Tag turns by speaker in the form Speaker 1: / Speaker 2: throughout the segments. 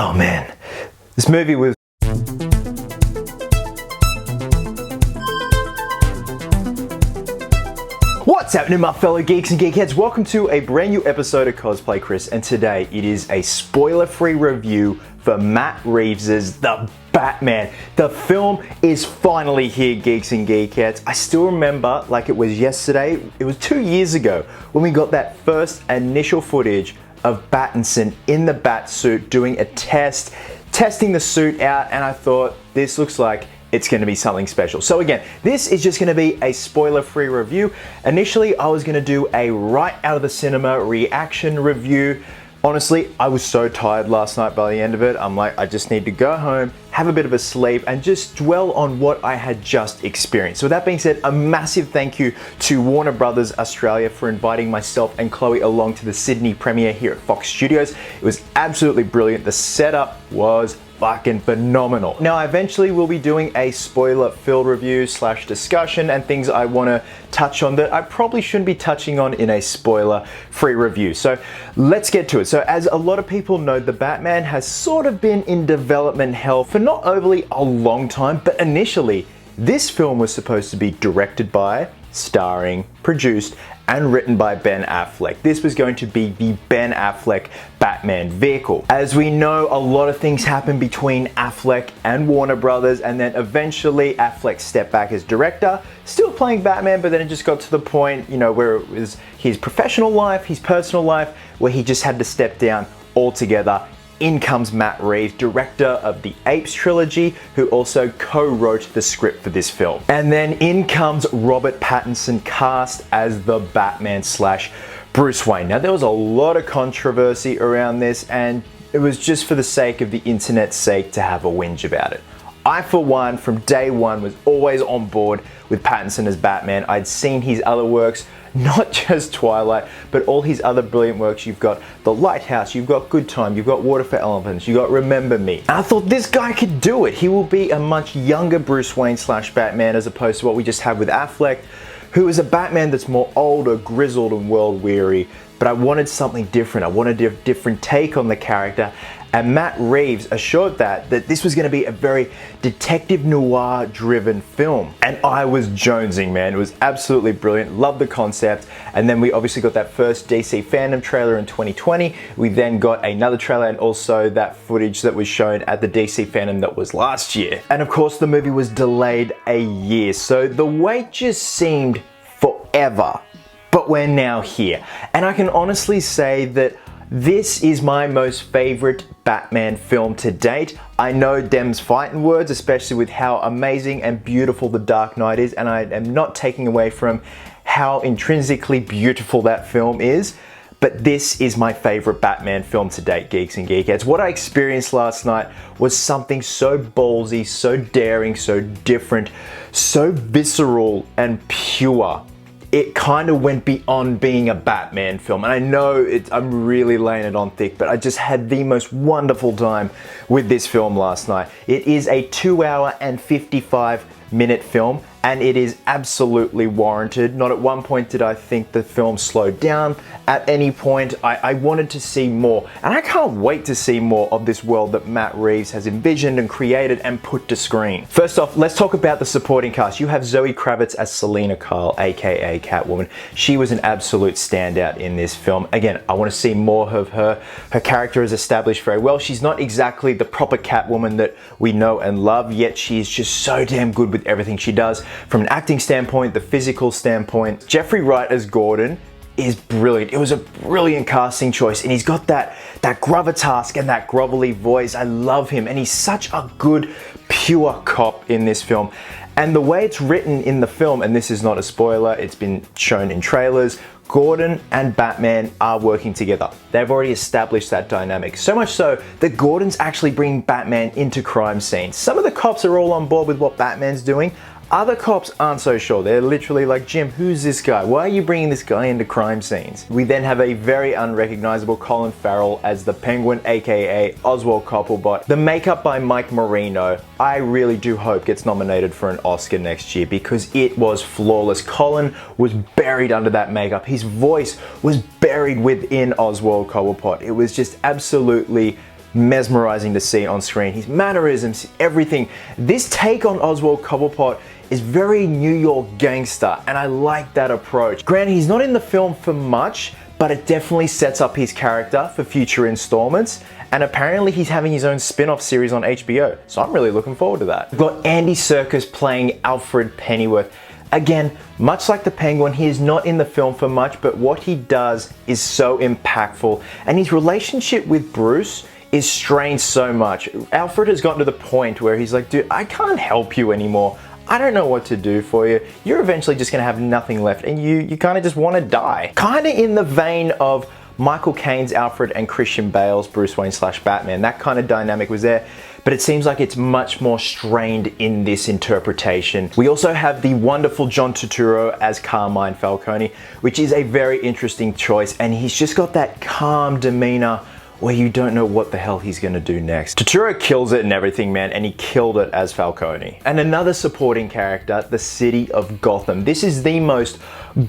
Speaker 1: Oh man, this movie was... What's happening, my fellow geeks and geekheads? Welcome to a brand new episode of Cosplay Chris, and today it is a spoiler-free review for Matt Reeves' The Batman. The film is finally here, geeks and geekettes. I still remember like it was yesterday. It was 2 years ago when we got that first initial footage of Pattinson in the bat suit doing a testing the suit out, and I thought this looks like it's going to be something special. So again, this is just going to be a spoiler-free review. Initially, I was going to do a right out of the cinema reaction review. Honestly, I was so tired last night by the end of it. I'm like, I just need to go home, have a bit of a sleep, and just dwell on what I had just experienced. So with that being said, a massive thank you to Warner Brothers Australia for inviting myself and Chloe along to the Sydney premiere here at Fox Studios. It was absolutely brilliant. The setup was fucking phenomenal. Now, I eventually will be doing a spoiler-filled review / discussion and things I want to touch on that I probably shouldn't be touching on in a spoiler-free review. So let's get to it. So as a lot of people know, The Batman has sort of been in development hell for not overly a long time, but initially this film was supposed to be directed by, starring, produced, and written by Ben Affleck. This was going to be the Ben Affleck Batman vehicle. As we know, a lot of things happened between Affleck and Warner Brothers, and then eventually Affleck stepped back as director, still playing Batman, but then it just got to the point, you know, where it was his professional life, his personal life, where he just had to step down altogether. In comes Matt Reeves, director of the Apes trilogy, who also co-wrote the script for this film. And then in comes Robert Pattinson, cast as the Batman / Bruce Wayne. Now, there was a lot of controversy around this, and it was just for the sake of the internet's sake to have a whinge about it. I, for one, from day one, was always on board with Pattinson as Batman. I'd seen his other works, not just Twilight, but all his other brilliant works. You've got The Lighthouse, you've got Good Time, you've got Water for Elephants, you've got Remember Me. And I thought this guy could do it. He will be a much younger Bruce Wayne / Batman as opposed to what we just have with Affleck, who is a Batman that's more older, grizzled, and world-weary. But I wanted something different. I wanted a different take on the character. And Matt Reeves assured that this was going to be a very detective noir driven film. And I was jonesing, man. It was absolutely brilliant. Loved the concept. And then we obviously got that first DC fandom trailer in 2020. We then got another trailer and also that footage that was shown at the DC fandom that was last year. And of course, the movie was delayed a year. So the wait just seemed forever. But we're now here. And I can honestly say that this is my most favorite Batman film to date. I know them's fighting words, especially with how amazing and beautiful The Dark Knight is, and I am not taking away from how intrinsically beautiful that film is, but this is my favorite Batman film to date, geeks and geekettes. What I experienced last night was something so ballsy, so daring, so different, so visceral and pure. It kind of went beyond being a Batman film. And I know I'm really laying it on thick, but I just had the most wonderful time with this film last night. It is a 2 hour and 55-minute film, and it is absolutely warranted. Not at one point did I think the film slowed down. At any point, I wanted to see more. And I can't wait to see more of this world that Matt Reeves has envisioned and created and put to screen. First off, let's talk about the supporting cast. You have Zoe Kravitz as Selena Kyle, aka Catwoman. She was an absolute standout in this film. Again, I want to see more of her. Her character is established very well. She's not exactly the proper Catwoman that we know and love, yet she's just so damn good with everything she does. From an acting standpoint, the physical standpoint, Jeffrey Wright as Gordon is brilliant. It was a brilliant casting choice, and he's got that gravitas and that grovelly voice. I love him, and he's such a good, pure cop in this film. And the way it's written in the film, and this is not a spoiler, it's been shown in trailers, Gordon and Batman are working together. They've already established that dynamic. So much so that Gordon's actually bringing Batman into crime scenes. Some of the cops are all on board with what Batman's doing. Other cops aren't so sure. They're literally like, Jim, who's this guy? Why are you bringing this guy into crime scenes? We then have a very unrecognizable Colin Farrell as the Penguin, aka Oswald Cobblepot. The makeup by Mike Marino, I really do hope gets nominated for an Oscar next year because it was flawless. Colin was buried under that makeup. His voice was buried within Oswald Cobblepot. It was just absolutely mesmerizing to see on screen. His mannerisms, everything. This take on Oswald Cobblepot is very New York gangster, and I like that approach. Granted, he's not in the film for much, but it definitely sets up his character for future installments, and apparently he's having his own spin-off series on HBO, so I'm really looking forward to that. We've got Andy Serkis playing Alfred Pennyworth. Again, much like the Penguin, he is not in the film for much, but what he does is so impactful, and his relationship with Bruce is strained so much. Alfred has gotten to the point where he's like, dude, I can't help you anymore. I don't know what to do for you. You're eventually just gonna have nothing left, and you kind of just want to die. Kind of in the vein of Michael Caine's Alfred and Christian Bale's Bruce Wayne / Batman. That kind of dynamic was there, but it seems like it's much more strained in this interpretation. We also have the wonderful John Turturro as Carmine Falcone, which is a very interesting choice, and he's just got that calm demeanor where you don't know what the hell he's gonna do next. Turturro kills it and everything, man, and he killed it as Falcone. And another supporting character, the city of Gotham. This is the most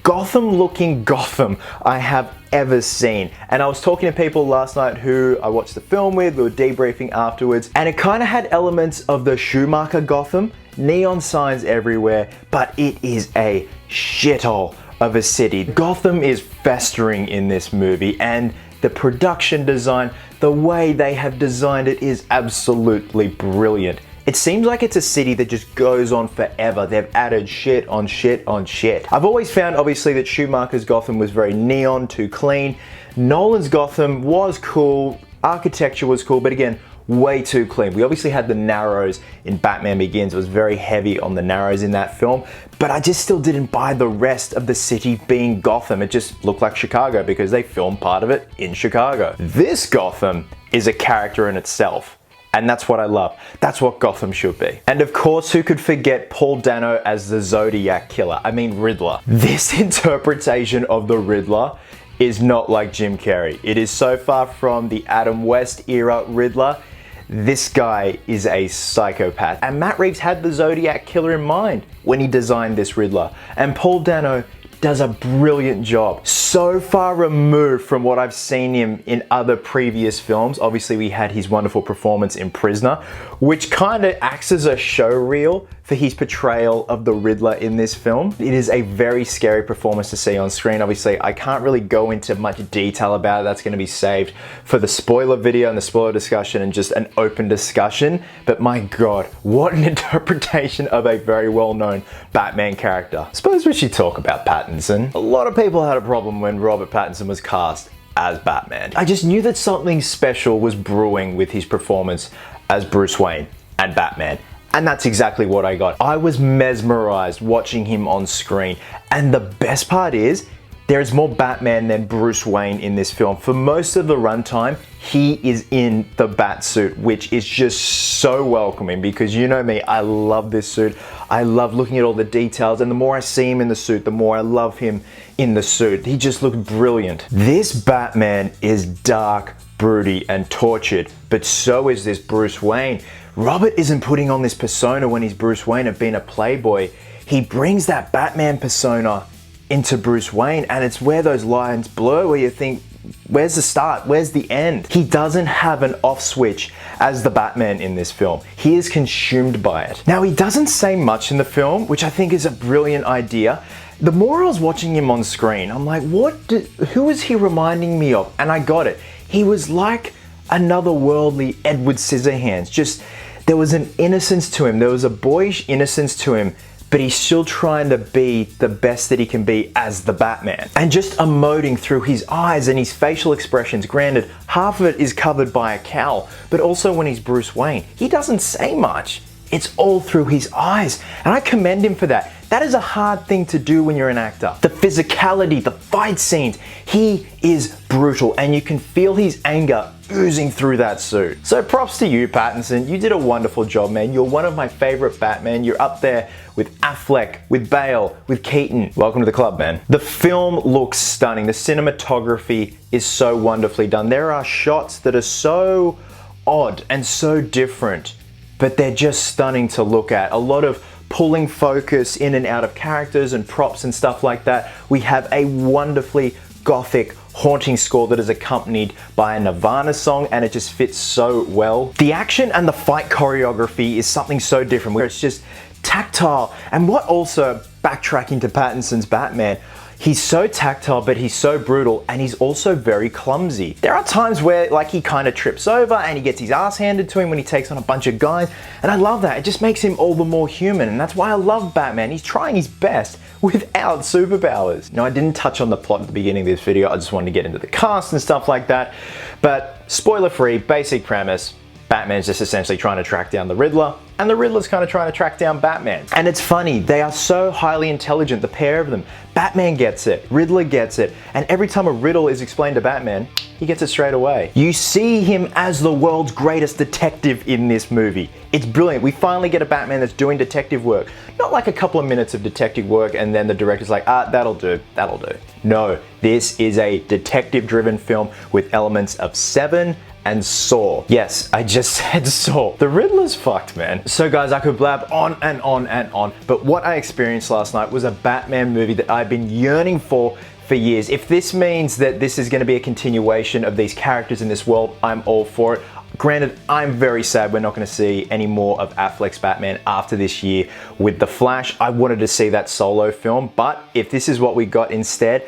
Speaker 1: Gotham-looking Gotham I have ever seen. And I was talking to people last night who I watched the film with, we were debriefing afterwards, and it kind of had elements of the Schumacher Gotham, neon signs everywhere, but it is a shithole of a city. Gotham is festering in this movie, and the production design, the way they have designed it is absolutely brilliant. It seems like it's a city that just goes on forever. They've added shit on shit on shit. I've always found, obviously, that Schumacher's Gotham was very neon, too clean. Nolan's Gotham was cool, architecture was cool, but again, way too clean. We obviously had the Narrows in Batman Begins. It was very heavy on the Narrows in that film, but I just still didn't buy the rest of the city being Gotham. It just looked like Chicago because they filmed part of it in Chicago. This Gotham is a character in itself, and that's what I love. That's what Gotham should be. And of course, who could forget Paul Dano as the Zodiac Killer? I mean, Riddler. This interpretation of the Riddler is not like Jim Carrey. It is so far from the Adam West era Riddler. This guy is a psychopath. And Matt Reeves had the Zodiac Killer in mind when he designed this Riddler. And Paul Dano does a brilliant job. So far removed from what I've seen him in other previous films. Obviously, we had his wonderful performance in Prisoner, which kind of acts as a show reel for his portrayal of the Riddler in this film. It is a very scary performance to see on screen. Obviously, I can't really go into much detail about it. That's going to be saved for the spoiler video and the spoiler discussion and just an open discussion. But my God, what an interpretation of a very well-known Batman character. I suppose we should talk about Pattinson. A lot of people had a problem when Robert Pattinson was cast as Batman. I just knew that something special was brewing with his performance as Bruce Wayne and Batman. And that's exactly what I got. I was mesmerized watching him on screen. And the best part is, there is more Batman than Bruce Wayne in this film. For most of the runtime, he is in the bat suit, which is just so welcoming because you know me, I love this suit. I love looking at all the details, and the more I see him in the suit, the more I love him in the suit. He just looked brilliant. This Batman is dark, broody, and tortured, but so is this Bruce Wayne. Robert isn't putting on this persona when he's Bruce Wayne of being a playboy. He brings that Batman persona into Bruce Wayne, and it's where those lines blur, where you think, where's the start? Where's the end? He doesn't have an off switch as the Batman in this film. He is consumed by it. Now, he doesn't say much in the film, which I think is a brilliant idea. The more I was watching him on screen, I'm like, who is he reminding me of? And I got it. He was like another worldly Edward Scissorhands. Just, there was an innocence to him. There was a boyish innocence to him, but he's still trying to be the best that he can be as the Batman. And just emoting through his eyes and his facial expressions. Granted, half of it is covered by a cowl, but also when he's Bruce Wayne, he doesn't say much. It's all through his eyes. And I commend him for that. That is a hard thing to do when you're an actor. The physicality, the fight scenes, he is brutal, and you can feel his anger oozing through that suit. So props to you, Pattinson. You did a wonderful job, man. You're one of my favorite Batman. You're up there with Affleck, with Bale, with Keaton. Welcome to the club, man. The film looks stunning. The cinematography is so wonderfully done. There are shots that are so odd and so different, but they're just stunning to look at. A lot of pulling focus in and out of characters and props and stuff like that. We have a wonderfully gothic haunting score that is accompanied by a Nirvana song, and it just fits so well. The action and the fight choreography is something so different, where it's just tactile. And what also, backtracking to Pattinson's Batman, he's so tactile, but he's so brutal, and he's also very clumsy. There are times where like he kind of trips over and he gets his ass handed to him when he takes on a bunch of guys, and I love that. It just makes him all the more human, and that's why I love Batman. He's trying his best without superpowers. Now, I didn't touch on the plot at the beginning of this video. I just wanted to get into the cast and stuff like that, but spoiler-free, basic premise. Batman's just essentially trying to track down the Riddler, and the Riddler's kind of trying to track down Batman. And it's funny, they are so highly intelligent, the pair of them. Batman gets it, Riddler gets it, and every time a riddle is explained to Batman, he gets it straight away. You see him as the world's greatest detective in this movie. It's brilliant. We finally get a Batman that's doing detective work. Not like a couple of minutes of detective work and then the director's like, that'll do, that'll do. No, this is a detective-driven film with elements of Seven and Saw. Yes, I just said Saw. The Riddler's fucked, man. So guys, I could blab on and on and on, but what I experienced last night was a Batman movie that I've been yearning for years. If this means that this is going to be a continuation of these characters in this world, I'm all for it. Granted, I'm very sad we're not going to see any more of Affleck's Batman after this year with The Flash. I wanted to see that solo film, but if this is what we got instead,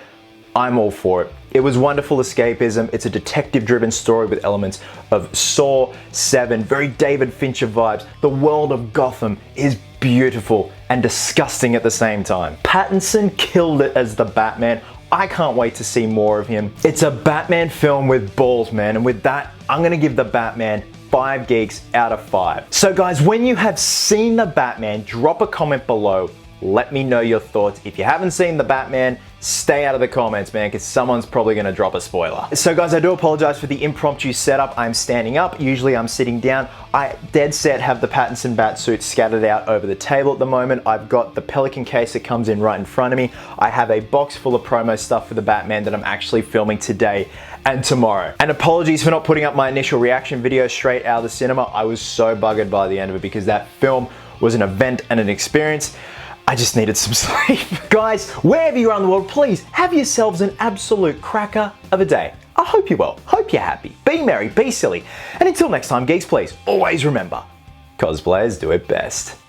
Speaker 1: I'm all for it. It was wonderful escapism. It's a detective-driven story with elements of Saw, Seven, very David Fincher vibes. The world of Gotham is beautiful and disgusting at the same time. Pattinson killed it as the Batman. I can't wait to see more of him. It's a Batman film with balls, man, and with that, I'm gonna give the Batman 5 geeks out of 5. So guys, when you have seen the Batman, drop a comment below. Let me know your thoughts. If you haven't seen the Batman, stay out of the comments, man, because someone's probably going to drop a spoiler. So guys, I do apologize for the impromptu setup. I'm standing up. Usually I'm sitting down. I dead set have the Pattinson Batsuit scattered out over the table at the moment. I've got the Pelican case that comes in right in front of me. I have a box full of promo stuff for the Batman that I'm actually filming today and tomorrow. And apologies for not putting up my initial reaction video straight out of the cinema. I was so buggered by the end of it because that film was an event and an experience. I just needed some sleep. Guys, wherever you are in the world, please have yourselves an absolute cracker of a day. I hope you're well, hope you're happy, be merry, be silly. And until next time, geeks, please always remember, cosplayers do it best.